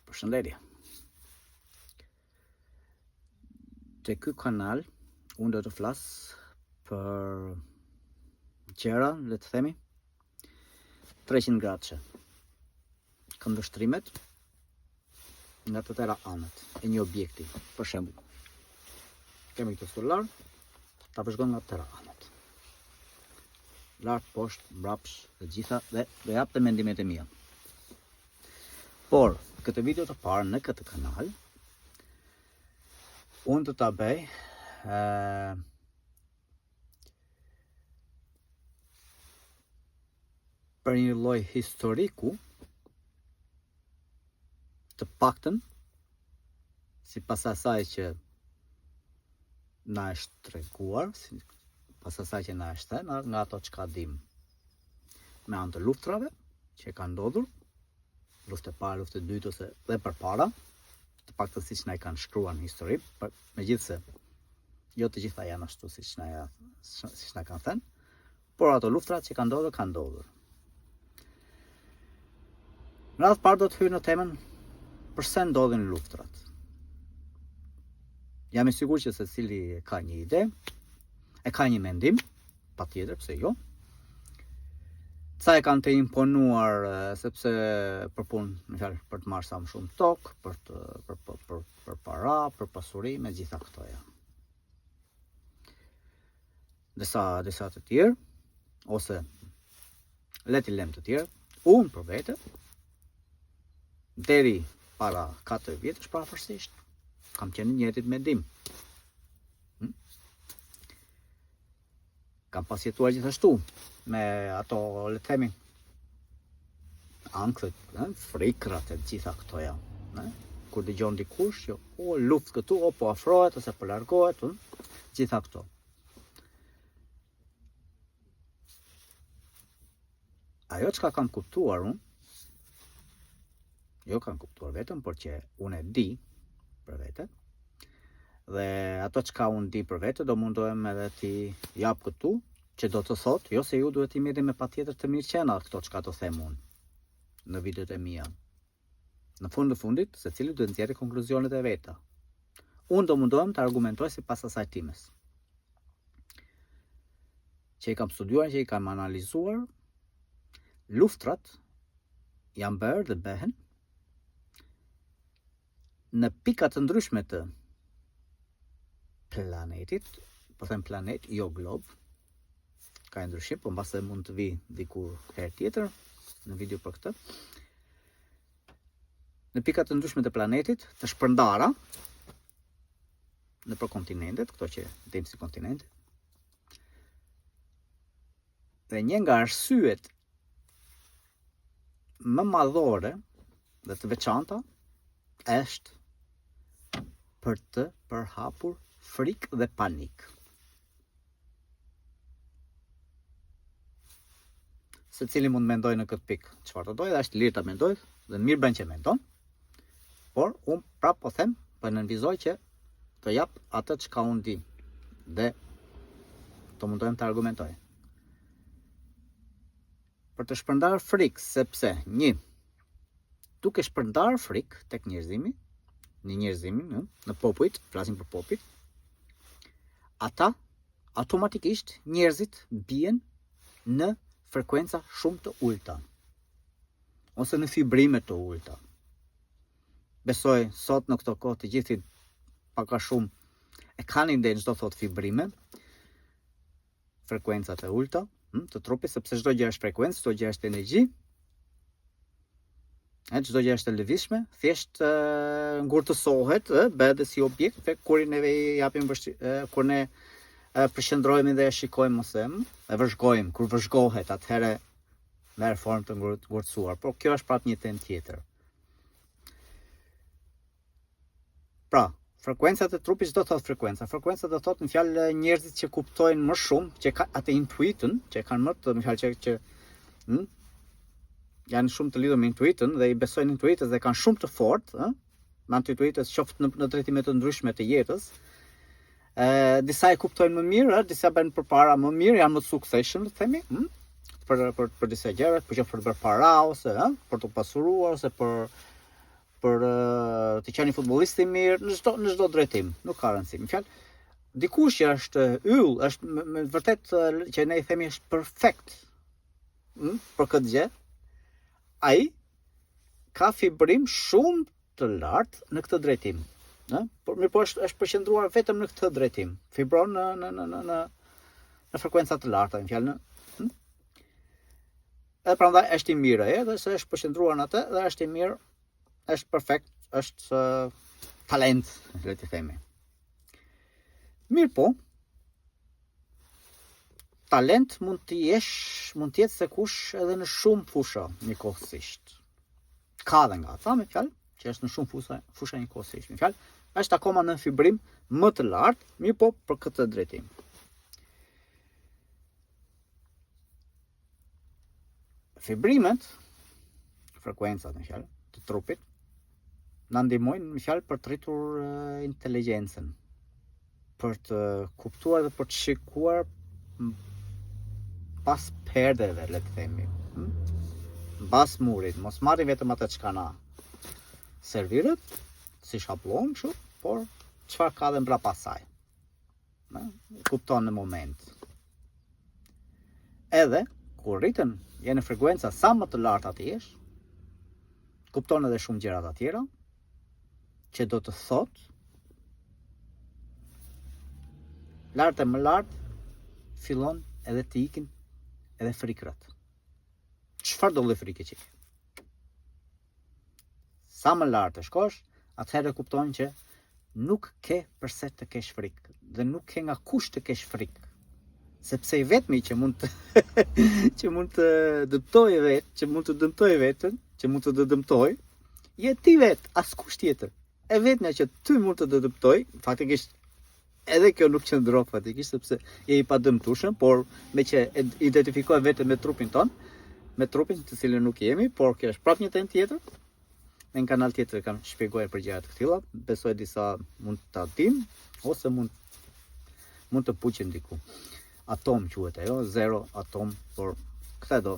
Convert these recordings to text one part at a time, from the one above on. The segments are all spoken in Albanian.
Përshëndetje. Te ky kanal unë do të flas për gjëra, le të themi, 300 gradëshe. Këndvështrimet nga të tëra anët e një objekti. Për shembull, kemi këtë solar, ta vëzhgon nga të tëra anët. Lart, poshtë, mbrapsh, të gjitha dhe do jap të mendimet e mia. Por, këtë video të parë në këtë kanal, unë të ta bëj për një lloj historiku, të paktën sipas asaj që na është treguar, pas asaj që na është thënë, nga ato çka dim. Me anë të luftrave që kanë ndodhur, luftë e parë, luftë e dytë ose dhe përpara, të paktën siç na i kanë shkruar në histori, megjithse jo të gjitha janë ashtu siç na kanë thënë, por ato luftrat që kanë ndodhur. Në radhë parë do të hyj në temën përse ndodhin luftrat. Jam i sigurt që secili ka një ide, e ka një mendim, patjetër, pse jo. Ca e kanë të imponuar sepse për punë, për të marrë sa më shumë tokë, për para, për pasuri, me gjitha këto janë. Disa të tjerë, ose le t'i lëm të tjerë, unë për vete, deri para 4 vjetësh parafarsisht, kam qenë një njëjtit mendim. Kam pasjetuar gjithashtu me ato, le të themi, ankthët, frikrat e gjitha këto janë. Kur dëgjon dikush, o luftë këtu, o po afrohet ose po largohet, gjitha këto. Ajo çka kam kuptuar unë, jo kam kuptuar vetëm, por që unë e di për vete, dhe ato çka unë di për vete, do mundohem edhe t'i jap këtu, që do të thot, jo se ju duhet t'i merrni me patjetër të mirëqenia këto çka do them unë në videot e mia. Në fund të fundit, secili duhet nxjerrë konkluzionet e veta. Unë do mundohem të argumentoj sipas asaj times. Që i kam studiuar, që i kam analizuar, luftrat janë bërë dhe bëhen në pika të ndryshme të planetit, po them planet, jo glob, ka ndryshim, po mbase mund të vi dikur herë tjetër në video për këtë. Në pika të ndryshme të planetit, të shpërndara nëpër kontinentet, këto që dim si kontinente. Dhe një nga arsyet më madhore dhe të veçanta është për të përhapur frikë dhe panik. Secili mund mendoj në këtë pikë çfarë do, dhe është lirë ta mendoj, dhe mirë bën që mendon. Por unë prapë po them, po nënvizoj që të jap atë çka unë di dhe të mundohem të argumentoj. Për të shpërndarë frikë, sepse duke shpërndarë frikë tek njerëzimi, në popujt, flasim për popujt, ata automatikisht njerëzit bien në frekuenca shumë të ulta, ose në fibrime të ulta. Besoj sot në këto kohë të gjithë pak a shumë e kanë ide çdo thot fibrime, frekuencat e ulta të trupit, sepse çdo gjë është frekuencë, çdo gjë është energji, çdo gjë është e lëvizshme, thjesht ngurtësohet, bëhet si objekt, kur ne japim kur ne përqendrohemi dhe e shikojmë ose e vëzhgojmë, kur vëzhgohet atëherë merr formë të ngurtësuar, por kjo është prapë një temë tjetër. Pra, frekuencat e trupit çdo thot frekuenca. Frekuenca do thot në fjalë njerëzit që kuptojnë më shumë, që atë intuitën, që kanë më të, në fjalë që janë shumë të lidhur me intuitën dhe i besojnë intuitës dhe kanë shumë të fortë, me anë të intuitës qoftë në drejtime të ndryshme të jetës. Disa e kuptojnë më mirë, disa bën përpara më mirë, janë më të succession, themi, për disa gjëra, për të bërë para ose për të pasuruar ose për për të qenë një futbollist i mirë në çdo drejtim, nuk ka rëndësi. Më fjalë, dikush që është yll, është me vërtet që ne i themi është perfekt për këtë gjë, ai ka fibrim shumë të lartë në këtë drejtim. Por është përqendruar vetëm në këtë drejtim. Fibron në frekuenca të larta, në fjalë. Edhe prandaj është i mirë ai, dhe se është përqendruar në atë dhe është i mirë, është perfekt, është talent, le të themi. Mirë po, talent mund të jetë se kush edhe në shumë fusha njëkohësisht. Ka dhe nga ata, me fjalë, që është në shumë fusha njëkohësisht. Me fjalë, është akoma në fibrim më të lartë, mirë po për këtë drejtim. Fibrimet, frekuencat, me fjalë, të trupit, na ndihmojnë, me fjalë, për të rritur inteligjencën, për të kuptuar dhe për të shikuar pas perdeve, le të themi, pas murit, mos marrim vetëm atë çka na serviret, si shabllon kështu, por çfarë ka dhe mbrapa saj. Kupton në moment. Edhe kur rritën në frekuenca sa më të larta ti jesh, kupton edhe shumë gjëra të tjera, që do të thotë lart e më lart fillon edhe të ikin edhe frikrat. Çfarë do lloj frike që ke? Sa më lart të shkosh, atëherë kupton që nuk ke përse të kesh frikë dhe nuk ke nga kush të kesh frikë. Sepse i vetmi që mund të dëmtoj veten, që mund të dëmtoj, je ti vet, askush tjetër. E vetmja që ty mund të dëmtoj, faktikisht edhe kjo nuk qëndron faktikisht sepse je i padëmtueshëm, por me që identifikoj veten me trupin ton, me trupin të cilën nuk jemi, por kjo është prapë një temë tjetër. Në një kanal tjetër kam shpjeguar për gjëra të këtilla, besoj disa mund ta dinë ose mund të puqen diku. Atom quhet ajo, zero atom, por këtë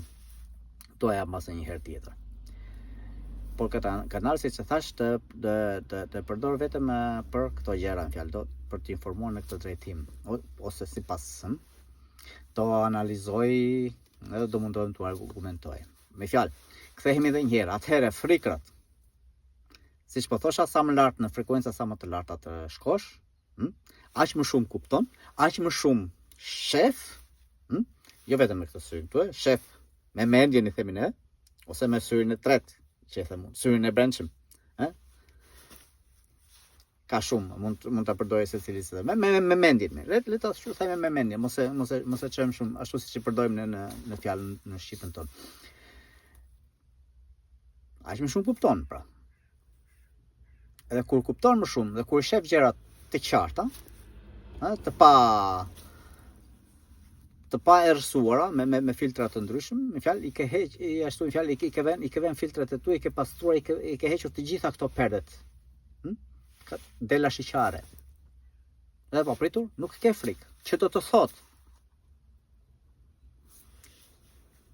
do ja mbas një herë tjetër. Por këtë kanal, siç e thash, të përdor vetëm për këto gjëra, në fjalë, për të informuar në këtë drejtim, ose sipas do analizoj edhe do mundohem të argumentoj. Me fjalë, kthehemi edhe një herë, atëherë frikrat, siç po thosha, sa më lart në frekuenca sa më të larta të shkosh, aq më shumë kupton, aq më shumë shef, jo vetëm me këtë syrin tuaj, shef me mendjen i themi ne, ose me syrin e tretë, që e them unë, syrin e brendshëm, ka shumë, mund ta përdorë secili se me mendjen. Le ta themi me mendjen, mos e çojmë shumë ashtu siç e përdorim në fjalën në shqipën tonë. Aq më shumë kupton, pra. Edhe kur kupton më shumë dhe kur shef gjërat të qarta, të pa errësuara me filtra të ndryshëm, në fjalë i ke heq, ashtu në fjalë i ke vënë filtrat e tua, i ke pastruar, i ke hequr të gjitha këto perdet. Dela shiqare. Dhe po pritur, nuk ke frikë. Që do të thotë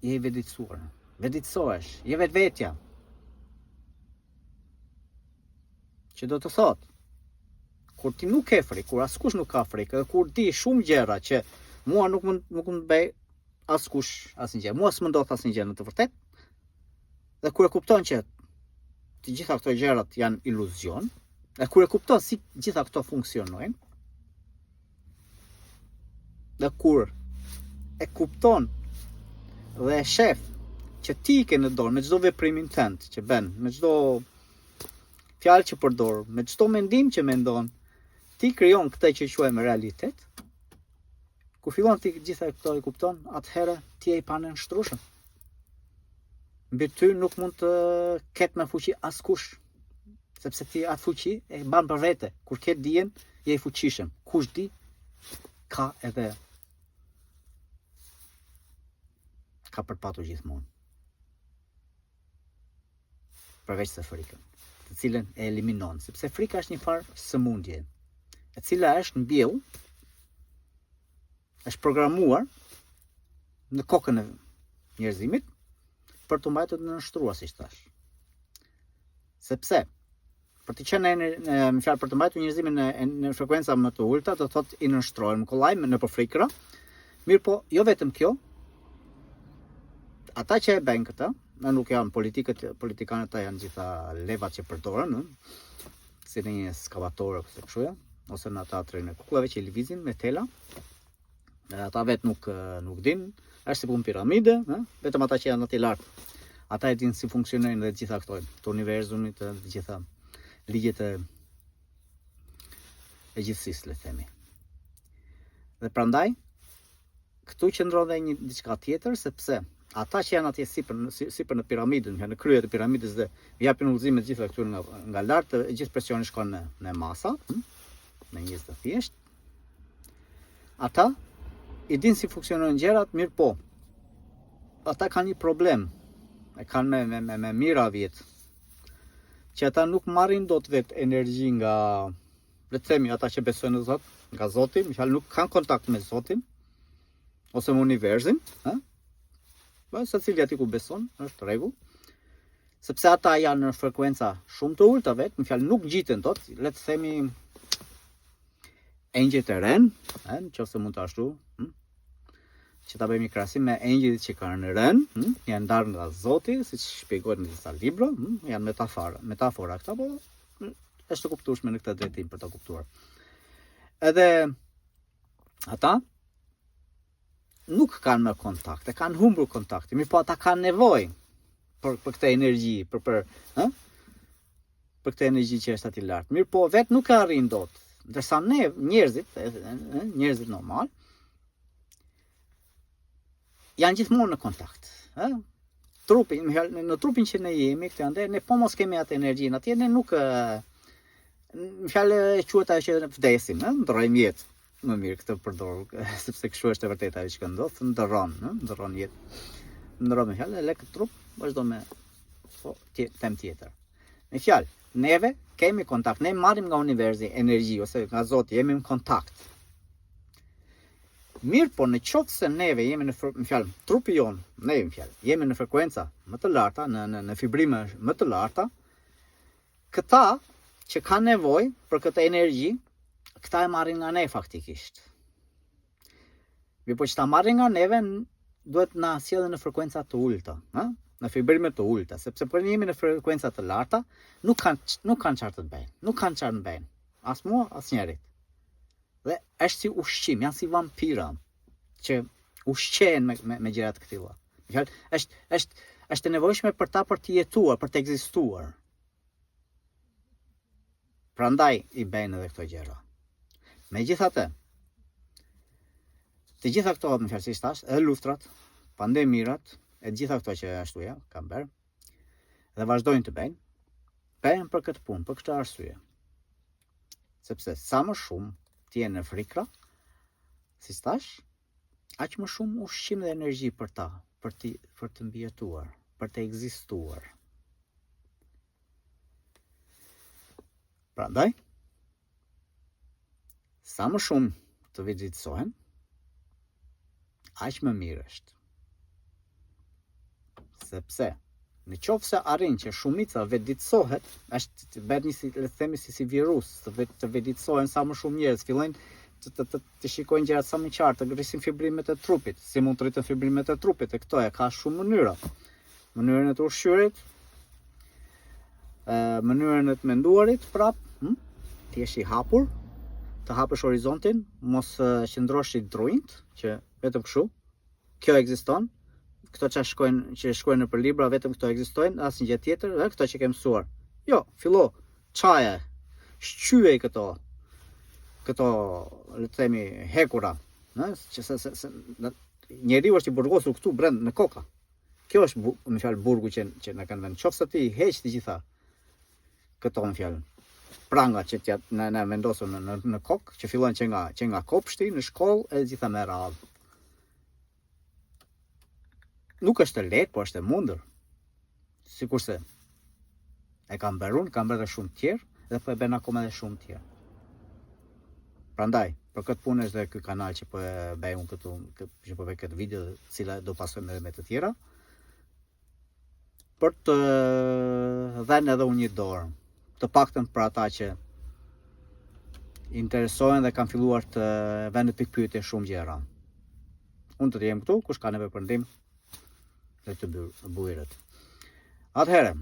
je i veditësuar. Veditësohesh, je vetvetja. Që do të thotë kur ti nuk ke frikë, kur askush nuk ka frikë, dhe kur di shumë gjëra që mua nuk mund bëj askush asnjë gjë. Mua s'më ndodh asnjë gjë në të vërtetë. Dhe kur e kupton që të gjitha këto gjërat janë iluzion, dhe kur e kupton si gjitha këto funksionojnë, dhe kur e kupton dhe e shef që ti ke në dorë me çdo veprimin tënd që bën, me çdo fjalë që përdor, me çdo mendim që mendon, ti krijon këtë që quajmë realitet. Kur fillon ti gjitha këto e kupton, atëherë ti je i panënshtrueshëm. Mbi ty nuk mund të ketë me fuqi askush, sepse ti atë fuqi e mban për vete. Kur ke dijen, je i fuqishëm. Kush di, ka përpatur gjithmonë. Përveç se frikën, të cilën e eliminon, sepse frika është një farë sëmundje, e cila është mbjell, është programuar në kokën e njerëzimit për të mbajtur të nënshtruar, siç thash. Sepse Për të qenë më fjalë për të mbajtur njerëzimin në frekuenca më të ulta, do thotë i nënshtrohen kollaj në frikra. Mirë po, jo vetëm kjo. Ata që e bëjnë këtë, nuk janë politikanët, janë gjitha levat që përdoren, si në një skavatorë ose kështu, ose në teatrin e kukullave që i lëvizin me tela. Ata vetë nuk din, është si punë piramide, vetëm ata që janë aty lart. Ata e dinë si funksionojnë dhe gjitha këto, të univerzumit, të gjitha ligjet e gjithësisë, le të themi. Dhe prandaj këtu qëndron edhe një diçka tjetër, sepse ata që janë atje sipër në piramidën, në kryet e piramidës dhe japin udhëzime të gjitha këtu nga lart, gjithë presioni shkon në masa, në njerëz të thjesht. Ata i dinë si funksionojnë gjërat, mirë po. Ata kanë një problem. E kanë me mira vjet. Që ata nuk marrin dot vetë energji nga, le të themi, ata që besojnë në Zot, nga Zoti, nuk kanë kontakt me Zotin ose me universin, secili aty ku beson, është rregull. Sepse ata janë në frekuenca shumë të ulta vetë, nuk gjiten dot, le të themi engjëjt e ren, nëse mund të ashtu, që ta bëjmë një krahasim me engjëjt që kanë rën, janë ndarë nga Zoti, siç shpjegohet në disa libra, janë metafora këta, po është të kuptueshme në këtë drejtim për ta kuptuar. Edhe ata nuk kanë më kontakt, kanë humbur kontaktin, mirë po ata kanë nevojë për këtë energji, për këtë energji që është aty lart. Mirë po vetë nuk e arrin dot. Ndërsa ne njerëzit normal janë gjithmonë në kontakt. Trupin, në trupin që ne jemi këtu ande, ne po mos kemi atë energjinë atje, ne nuk më fjalë quhet ajo që vdesim, ndrojmë jetë. Më mirë këtë përdor, sepse kështu është e vërtetë ajo që ndodh, ndron jetë. Ndron me fjalë, lek trup, vazhdo me tem tjetër. Me fjalë, neve kemi kontakt, ne marrim nga universi energji ose nga Zoti, jemi në kontakt. Mirë po në qoftë se neve jemi trupi jon, jemi në frekuenca më të larta, në fibrime më të larta, këta që kanë nevojë për këtë energji, këta e marrin nga ne faktikisht. Mirë po që ta marrin nga neve, duhet na sjellën në frekuenca të ulta, në fibrime të ulta, sepse për jemi në frekuenca të larta, nuk kanë çfarë të bëjnë, nuk kanë çfarë të bëjnë, as mua, as njerit. Dhe është si ushqim, janë si vampira që ushqehen me gjërat të tilla. Është e nevojshme për ta për të jetuar, për të ekzistuar. Prandaj i bëjnë edhe këto gjëra. Megjithatë, të gjitha këto më fjalë si thash, edhe luftrat, pandemirat, e gjitha këto që ashtu kanë bërë, dhe vazhdojnë të bëjnë për këtë punë, për këtë arsye. Sepse sa më shumë ti je në frikra, si thash, aq më shumë ushqim dhe energji për të mbijetuar, për të ekzistuar. Prandaj, sa më shumë të vizitohen, aq më mirë është. Sepse në qoftë se arrin që shumica vetëditësohet, është bëhet le të themi si virus, të vetëditësohen sa më shumë njerëz, fillojnë të shikojnë gjërat sa më qartë, të rrisin fibrimet e trupit, si mund të rritën fibrimet e trupit, e këto ka shumë mënyra. Mënyrën e të ushqyerit, mënyrën e të menduarit, ti je i hapur, të hapësh horizontin, mos qëndrosh i drujt, që vetëm kështu, kjo ekziston. Këto që shkojnë në për libra, vetëm këto ekzistojnë, asnjë gjë tjetër, dhe këto që ke mësuar. Jo, fillo, çaje, shqyej këto, le të themi, hekura, njeriu është i burgosur këtu brenda në koka. Kjo është më fjalë burgu që na kanë vënë. Qoftë ti heq të gjitha këto më fjalë pranga që na vendosur në kokë, që fillojnë që nga kopshti, në shkollë e gjitha me radhë. Nuk është e lehtë, po është e mundur. Sikurse e kam bërë edhe shumë tjerë, dhe po e bën akoma edhe shumë tjerë. Prandaj, për këtë punë është dhe ky kanal që po e bëj unë këtu, që po bëj këtë video, cila do pasojmë edhe me të tjera, për të dhënë edhe unë një dorë të paktën për ata që interesohen dhe kanë filluar të vendet pikpyetje shumë gjëra. Unë të jem këtu, kush ka nevojë për ndihmë, dhe të bujërët. Atëherë,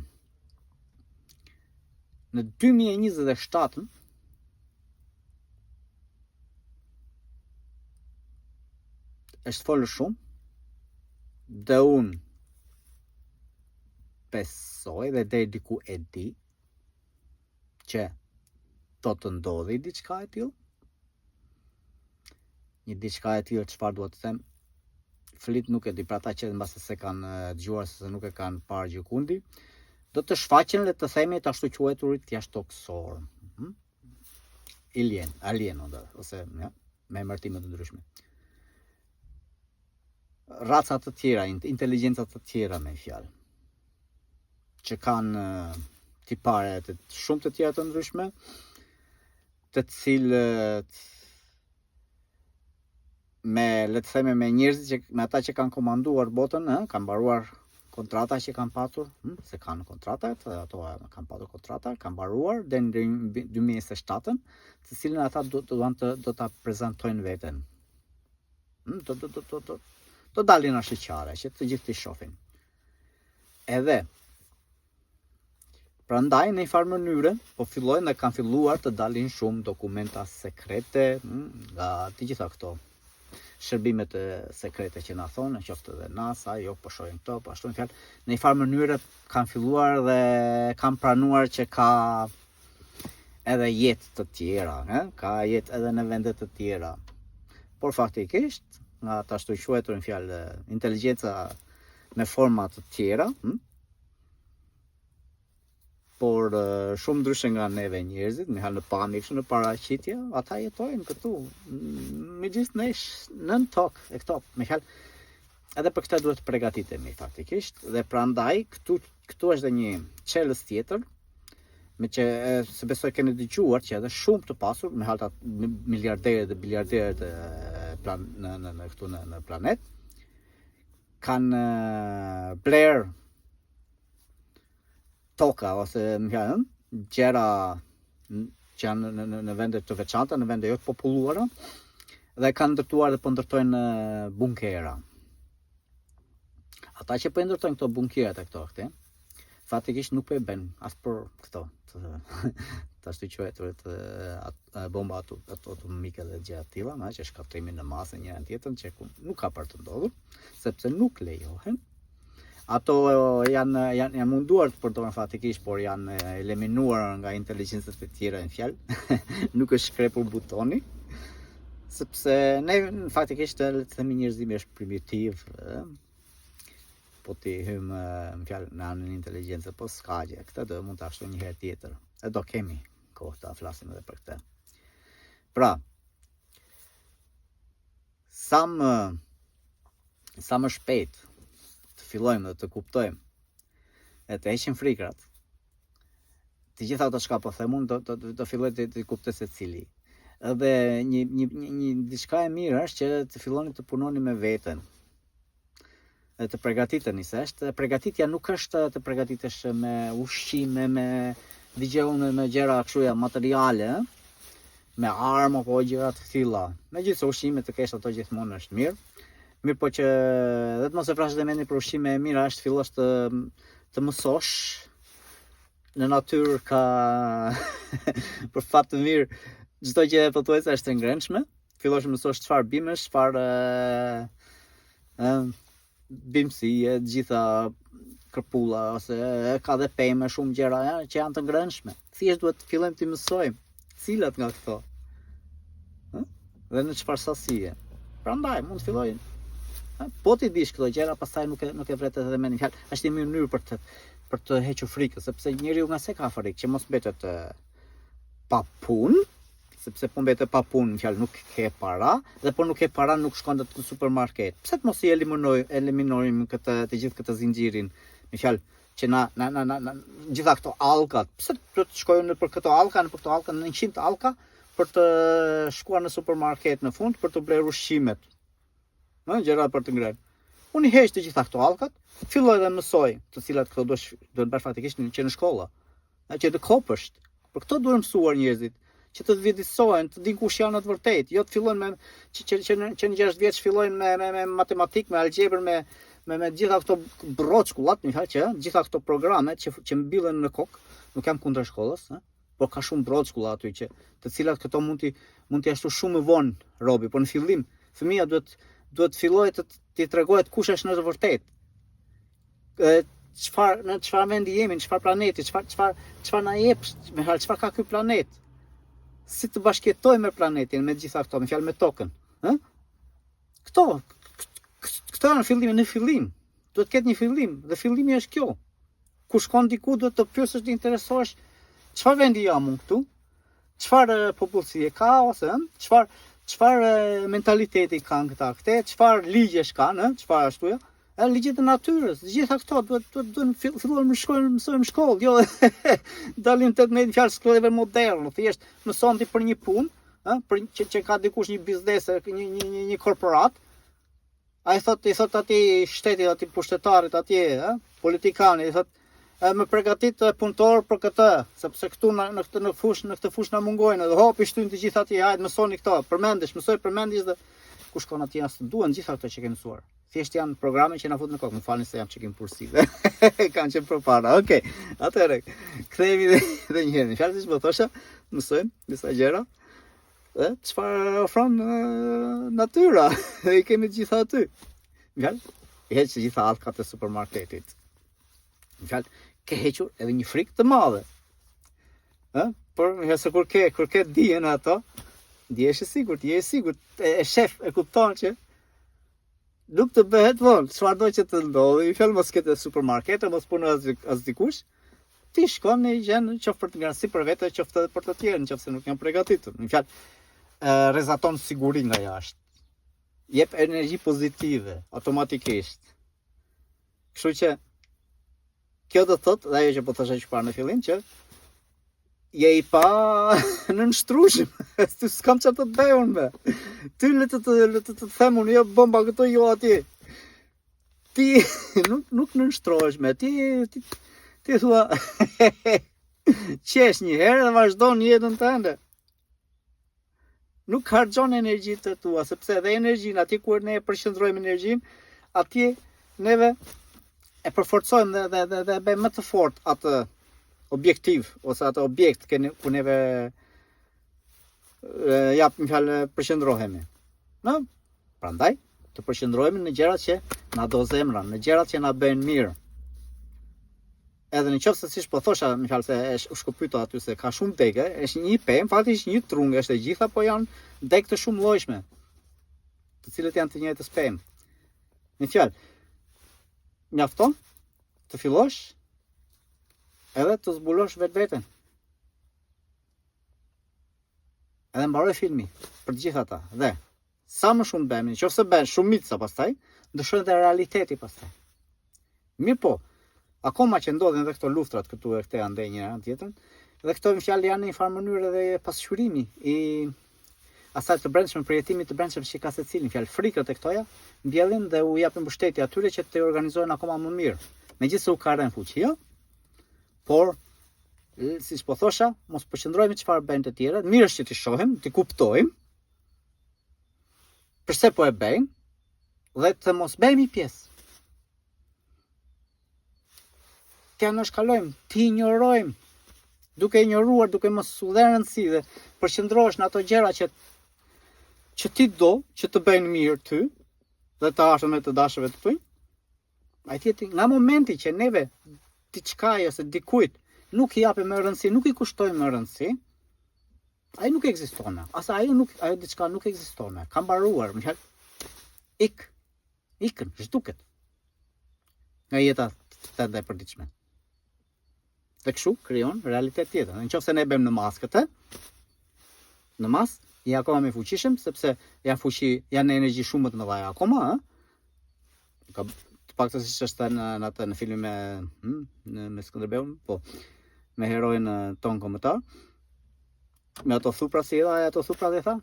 në 2027 është folur shumë dhe unë besoj dhe deri diku e di që do të ndodhi diçka e tillë. Një diçka e tillë, çfarë duhet të them? Flit nuk e di, për ata që mbase se kanë dëgjuar se nuk e kanë parë gjikundi, do të shfaqen, le të themi, të ashtu quajturit jashtëtoksor. Alien ose ja, me emërtime të ndryshme. Raca të tjera, inteligjenca të tjera me fjalë, që kanë tipare të shumë të tjera të ndryshme, të cilët me, le të themi, me njerëzit me ata që kanë komanduar botën, kanë mbaruar kontrata që kanë patur, se kanë kontratat, ato kanë patur kontrata, kanë mbaruar deri në 2027, të cilën ata do ta prezantojnë veten. Do dalin në shqiptare, që të gjithë të shohin. Edhe prandaj në një farë mënyre po fillojnë dhe kanë filluar të dalin shumë dokumenta sekrete nga të gjitha këto shërbimet e sekrete që na thonë, qoftë edhe NASA, jo po shohim këto, po ashtu në fjalë, në një farë mënyre kanë filluar dhe kanë pranuar që ka edhe jetë të tjera, ka jetë edhe në vende të tjera. Por faktikisht, nga të ashtu quajtur në fjalë inteligjenca me forma të tjera, por shumë ndryshe nga neve njerëzit, me halë në pamje, kështu në paraqitje, ata jetojnë këtu, midis nesh, nën tokë, e këto, me halë, edhe për këta duhet të përgatitemi faktikisht, dhe prandaj këtu është dhe një çelës tjetër, me që se besoj keni dëgjuar që edhe shumë të pasur, me halë miliarderët dhe biliarderët në planet, kanë blerë toka ose gjëra që janë në vende të veçanta, në vende jo të populluara, dhe kanë ndërtuar dhe po ndërtojnë bunkera. Ata që po ndërtojnë këto bunkera të këto, faktikisht nuk po e bën as për këto, të ashtu quajtur bomba atomike dhe gjëra të tilla, që shkatërimi në masë njëra tjetrën, që nuk ka për të ndodhur, sepse nuk lejohen. Ato janë munduar të përdoren faktikisht, por janë eliminuar nga inteligjencët e tjera në fjalë. Nuk është shkrepur butoni, sepse ne faktikisht le të themi njerëzimi është primitiv, po ti hym në fjalë në anën e inteligjencës, po s'ka gjë. Këtë do mund ta ashtu një herë tjetër. E do kemi kohë ta flasim edhe për këtë. Pra, sa më shpejt fillojmë dhe të kuptojmë e të heqim frikrat, të gjitha ato çka po them unë do filloj të kuptoj se cili. Edhe një diçka e mirë është që të filloni të punoni me veten. Dhe të përgatiteni, se përgatitja nuk është të përgatitesh me ushqime, me dëgjone, me gjëra kështu materiale, me armë apo gjëra të tilla. Megjithëse ushqime të kesh ato gjithmonë është mirë. Mirë, po që dhe të mos e frash dhe mendin për ushqime e mira është fillosh të mësosh. Në natyrë ka për fat të mirë çdo gjë pothuajse është e ngrënshme. Fillosh mësosh çfarë bimesh, çfarë bimësie, gjitha kërpulla ose ka dhe pemë shumë gjëra që janë të ngrënshme. Thjesht duhet të fillojmë të mësojmë cilat nga këto. Dhe në çfarë sasie. Prandaj mund të fillojnë. Po ti dish këto gjëra, pastaj nuk e vret edhe me një fjalë. Është një mënyrë për të hequr frikën, sepse njeriu nga se ka frikë, që mos mbetet pa punë, sepse po mbetet pa punë, në fjalë nuk ke para, dhe po nuk ke para nuk shkon në supermarket. Pse të mos i eliminojmë të gjithë këtë zinxhirin, në fjalë që na gjitha këto allkat, pse të shkojnë për këto allka, në këto allka, në 100 allka, për të shkuar në supermarket në fund për të blerë ushqimet. Gjëra për të ngrënë. Unë i heq të gjitha këto allkat, filloj dhe mësoj të cilat këto do të bësh faktikisht që në shkolla. Që të kopësht. Për këto duhet mësuar njerëzit, që të vjedisojnë, të dinë kush janë të vërtet, jo të fillojnë me që në 6 vjeç fillojnë me matematikë, me algebrë, me gjitha këto broçkullat, që gjitha këto programe që mbillen në kokë, nuk jam kundër shkollës, por ka shumë broçkulla aty të cilat këto mund t'i ashtu shumë më vonë robi, por në fillim fëmia duhet fillojë t'i tregohet kush është në të vërtetë. Në çfarë vendi jemi, në çfarë planeti, çfarë na jep, çfarë ka ky planet. Si të bashkëjetojmë me planetin, me gjitha këto, me fjalë me tokën, Këto janë fillimi, në fillim. Duhet ketë një fillim, dhe fillimi është kjo. Kur shkon diku duhet të pyesësh, të interesohesh çfarë vendi jam unë këtu? Çfarë popullsie ka ose çfarë mentaliteti kanë këta, çfarë ligjesh kanë, çfarë ashtu ja? Ligjet e natyrës, gjitha këto duhet fillojmë mësojmë në shkollë, jo dalim 18 fjalë shkollëve moderne, thjesht mëson ti për një punë, që ka dikush një biznes, një korporat. Ai thot atij shtetit, atij pushtetarit atje, politikanit, i thot më përgatit punëtor për këtë, sepse këtu në këtë fushë na mungojnë, dhe hopi shtyn të gjithë atje, hajde mësoni këto, mësoj përmendjes dhe ku shkon atje as të duan gjitha këto që kemi mësuar. Thjesht janë programe që na fut në kokë, më falni se jam çikim pursive. Kanë qenë përpara. Okej. Atëherë, kthehemi edhe një herë. Fjalë siç po thosha, mësojmë disa gjëra. Çfarë ofron natyra? I kemi të gjitha aty. Fjalë, heq gjitha allkat e supermarketit. Fjalë, ke hequr edhe një frikë të madhe. Por nëse kur ke dijen ato, je i sigurt, e shef, e kupton që nuk të bëhet vonë, çfarë do që të ndodhi, i fjalë mos ketë supermarkete, mos punon as dikush, ti shkon në gjën qoftë për të ngarësi për vete, qoftë edhe për të tjerë, nëse nuk janë përgatitur. Në fjalë, rrezaton siguri nga jashtë. Jep energji pozitive automatikisht. Kështu që kjo do thotë, dhe ajo që po thosha që parë në fillim, që je i pa në nështrushim, ty s'kam që të bëj unë me. Ty le të them unë, jo bomba këto, jo atje. Ti nuk në nështrohesh me, ti thua, qesh një herë dhe vazhdo një jetën të ende. Nuk harxhon energji të tua, sepse edhe energjin, atje kur ne e përqendrojmë energjin, atje neve e përforcojmë dhe bëjmë më të fort atë objektiv, ose atë objekt ku neve japim fjalë përqendrohemi. Prandaj, të përqendrohemi në gjërat që na do zemrën, në gjërat që na bëjnë mirë. Edhe në qoftë se siç po thosha, më fal se u shkopyta aty se ka shumë degë, është një pemë, faktikisht një trungë, është e gjitha, po janë degë të shumë llojshme, të cilët janë të njëjtës pemë. Në fjalë, mjafton të fillosh edhe të zbulosh vetveten. Edhe mbaroj filmi për të gjithë ata. Dhe sa më shumë bëjmë, nëse bën shumica pastaj, ndryshon dhe realiteti pastaj. Mirë po, akoma që ndodhin edhe këto luftrat këtu e këte ande një anë tjetrën, dhe këto në fjalë janë në një farë mënyrë edhe pasqyrimi i asaj të brendshme, përjetimit të brendshëm që ka secili, fjalë frikët e këtoja mbjellin dhe u japin mbështetje atyre që të organizohen akoma më mirë. Megjithëse u ka rënë fuqi, por siç po thosha, mos përqendrohemi çfarë bëjnë të tjerët, mirë është që t'i shohim, t'i kuptojmë pse po e bëjnë dhe të mos bëhemi pjesë. T'ja nënshkalojmë, t'i injorojmë, duke injoruar, duke mos u dhënë rëndësi dhe përqendrohesh në ato gjëra që ti do, që të bëjnë mirë ty dhe të ashën e të dashëve të tuaj. Ajti nga momenti që neve diçka ose dikujt nuk i japim më rëndësi, nuk i kushtojmë më rëndësi, ai nuk ekziston. Asa ajo diçka nuk ekziston. Ka mbaruar, më thënë, ikën, zhduket. Nga jeta të përditshme. Dhe kështu krijon realitet tjetër. Nëse ne bëjmë në maskët, në mas, i akoma me fuqishëm, sepse janë energji shumë më të mëdha akoma, ka të paktën siç është në filmin me Skënderbeun, po, me heroin ton kombëtar, me ato thupra si ato thupra dhe tha,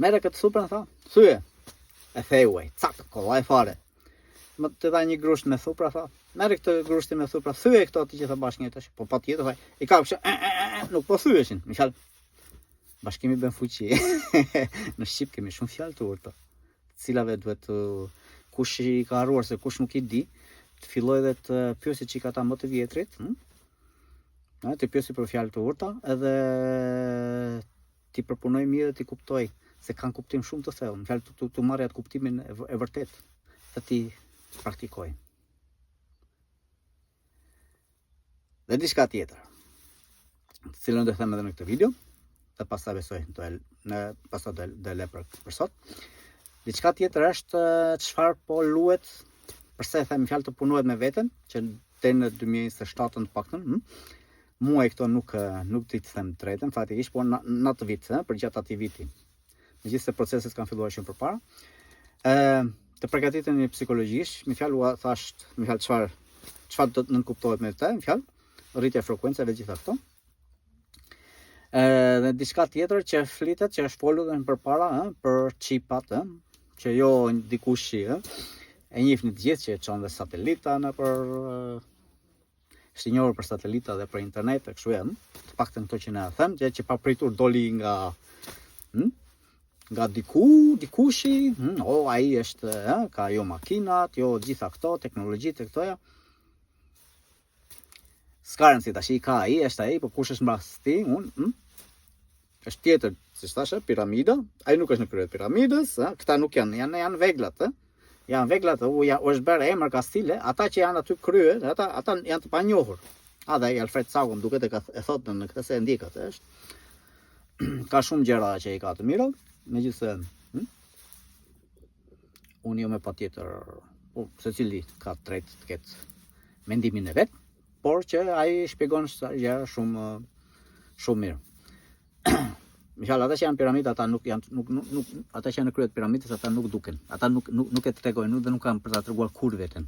merre këtë thupra, tha, thyje, e theuaj, cak, kollaj fare, më të dha një grusht me thupra, tha, merri këtë grushtin me thupra, thyej këto të gjitha bashkë tash. Po patjetër, i kapsha, nuk po thyeshin. Me fjalë bashkimi bën fuqi. Në shqip kemi shumë fjalë të urta, të cilave duhet kush i ka harruar se kush nuk i di, të filloj dhe të pyesë çika ata më të vjetrit, të pyesë për fjalë të urta, edhe ti përpunoj mirë dhe ti kuptoj se kanë kuptim shumë të thellë, në fjalë të marrë atë kuptimin e vërtet, dhe ti praktikoj. Dhe diçka tjetër, të cilën do të them edhe në këtë video, dhe pastaj besoj pastaj do e lë për sot. Diçka tjetër është çfarë po luhet, përse e them fjalë të punohet me veten, që deri në 2027 të paktën, muaj këto nuk di të them drejtën, faktikisht, por në atë vit, për gjatë atij viti. Megjithëse proceset kanë filluar shumë përpara. Të përgatiteni psikologjisht, më fjalë thash, më fjalë çfarë do të nënkuptohet me këtë, më fjalë, rritja e frekuencave gjitha këto. Dhe diçka tjetër që flitet, që është folur edhe përpara, për qipat, që jo dikush e njihni të gjithë që çon dhe satelita nëpër është i njohur për satelita dhe për internet, kështu të paktën këto që na them, që pa pritur doli nga dikushi, ai është, ka jo makinat, jo gjitha këto, teknologjitë këtoja. S'ka rëndësi tash, ka ai, është ai, po kush është mbas ti, është tjetër, si thashë, piramida, ai nuk është në krye të piramidës, këta nuk janë veglat, janë veglat, është bërë emër ka stile, ata që janë aty krye, ata janë të panjohur. Dhe Alfred Sago duket e thotë në këtë se ndikat, është. Ka shumë gjëra që i ka të mira, megjithëse unë jo me patjetër, secili ka drejt të ketë mendimin e vet, por që ai shpjegon gjëra shumë mirë. Mishal, ata që janë piramida, ata ata që janë në krye të piramidës, ata nuk duken. Ata nuk e tregojnë dhe nuk kanë për ta treguar kur veten.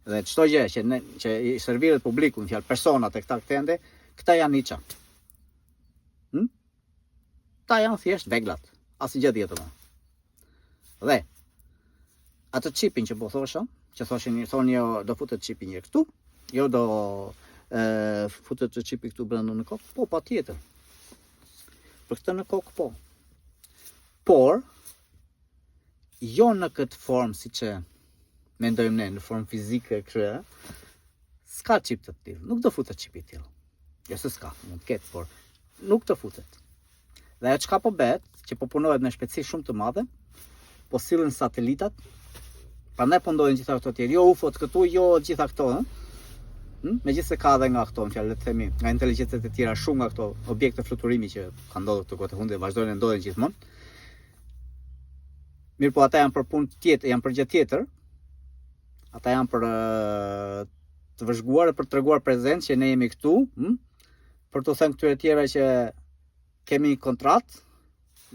Dhe çdo gjë që i serviret publikut, fjalë personat e këta ende, këta janë niça. Këta janë thjesht veglat, asgjë tjetër. Dhe atë çipin që po thosha, që thoni jo do futet çipi një këtu, jo do futet çipi këtu brenda në kokë, po patjetër. Për këtë në kokë po. Por, jo në këtë formë si që mendojmë ne, në formë fizike kërë, s'ka qip të tillë, nuk do futet qipi tillë. Jo se s'ka, mund të ketë, por nuk të futet. Dhe ajo çka po bëhet, që po punohet me shpejtësi shumë të madhe, po sillen satelitat, prandaj po ndodhin gjitha këto tjerë, jo UFO-t këtu, jo gjitha këto, megjithëse ka edhe nga këto, le të themi, nga inteligjencet e tjera, shumë nga këto objekte fluturimi që kanë ndodhur të kohë të fundit, vazhdojnë ndodhen gjithmonë. Mirë, po ata janë për punë tjetër, janë për gjë tjetër. Ata janë për të vëzhguar e për të treguar prezencë që ne jemi këtu, për të thënë këtyre tjera që kemi kontratë,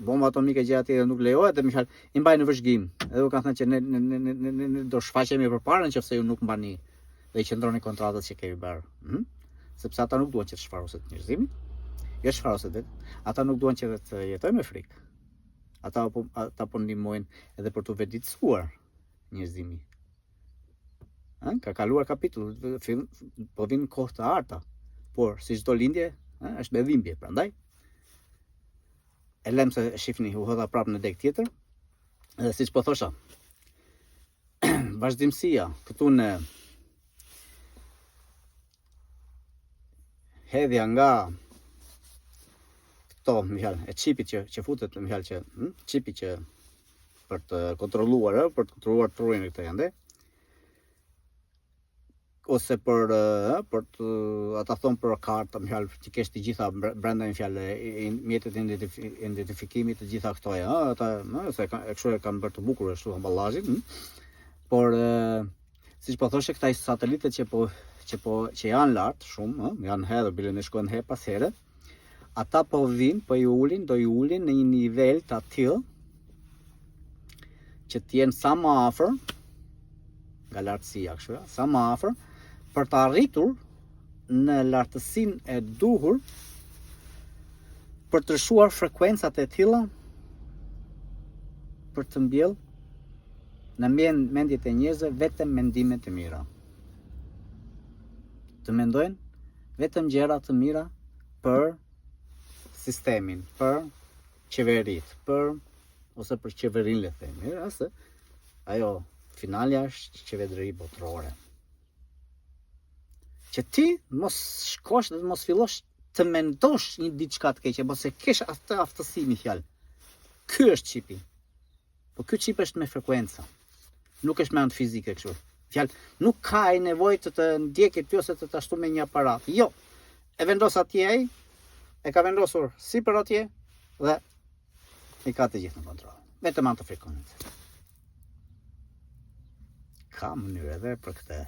bomba atomike gjëra tjetër nuk lejohet, dhe më i mbajnë në vëzhgim. Edhe u kanë thënë që ne do shfaqemi përpara nëse ju nuk mbani dhe i qëndroni kontratët që kemi bërë. Sepse ata nuk duan që të shfaroset njerëzimi, jo shfaroset vetë, ata nuk duan që të jetojnë me frikë. Ata po ndihmojnë edhe për të vetëdijsuar njerëzimi. Ka kaluar kapitull, po vinë kohë të arta, por si çdo lindje, është me dhimbje, prandaj. E lëm se shifni u hodha prapë në deg tjetër. Dhe siç po thosha, vazhdimësia këtu në hedhja nga këto, e çipit që futet, çipi që për të kontrolluar trurin e këtij ende, ose për të ata thon për kartë, që kesh të gjitha brenda mjetet e identifikimit të gjitha këto, ata se kështu e kanë bërë të bukur ashtu amballazhin, por siç po thoshte këta satelitet që janë lart shumë, janë hedhur bile ne shkojnë her pas here, ata po vinë, do i ulin në një nivel të tillë që të jenë sa më afër nga lartësia, kështu, sa më afër për të arritur në lartësinë e duhur për të lëshuar frekuencat e tilla për të mbjell në mendjet e njerëzve vetëm mendime të mira. Të mendojnë vetëm gjëra të mira për sistemin, për qeverit, ose për qeverinë le themi, ose ajo finalja është qevedëri botërore. Që ti mos shkosh dhe mos fillosh të mendosh një diçka të keqe, mos e kesh atë aftësi një fjalë. Ky është qipi. Po ky qip është me frekuenca. Nuk është me anë fizike kështu. Fjalë, nuk ka ai nevojë të ndjekit ty ose të ashtu me një aparat. Jo. E vendos atje ai, e ka vendosur sipër atje dhe i ka të gjithë në kontroll. Vetëm anë të frekuencë. Ka mënyrë edhe për këtë.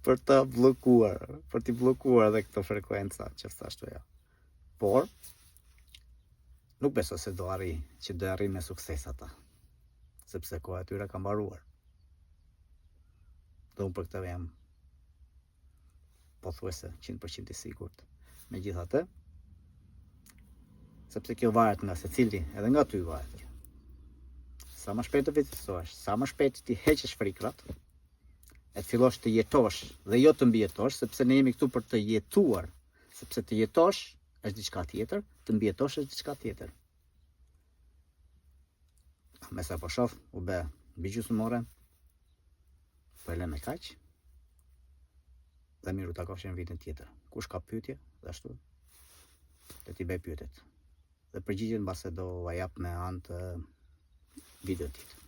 Për të bllokuar, për t'i bllokuar edhe këto frekuenca që thashtu ja. Por nuk besoj se do arrin me sukses ata, sepse koha e tyre ka mbaruar. Dhe unë për këtë jam pothuajse 100% i sigurt. Megjithatë, sepse kjo varet nga secili, edhe nga ty varet. Sa më shpejt të vizitosh, sa më shpejt ti heqësh frikrat, e të fillosh të jetosh dhe jo të mbijetosh, sepse ne jemi këtu për të jetuar, sepse të jetosh është diçka tjetër, të mbijetosh është diçka tjetër. Me sa po shoh, u bë mbi gjysmore, po e lë me kaq, dhe miru takofshim vitin tjetër. Kush ka pyetje, dhe ashtu, dhe t'i bëj pyetjet. Dhe përgjigjen mbase do a jap me anë të video tjetër.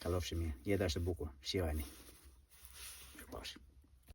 Kalofshim mirë, jeta është e bukur, shijojeni. Mirupafshim.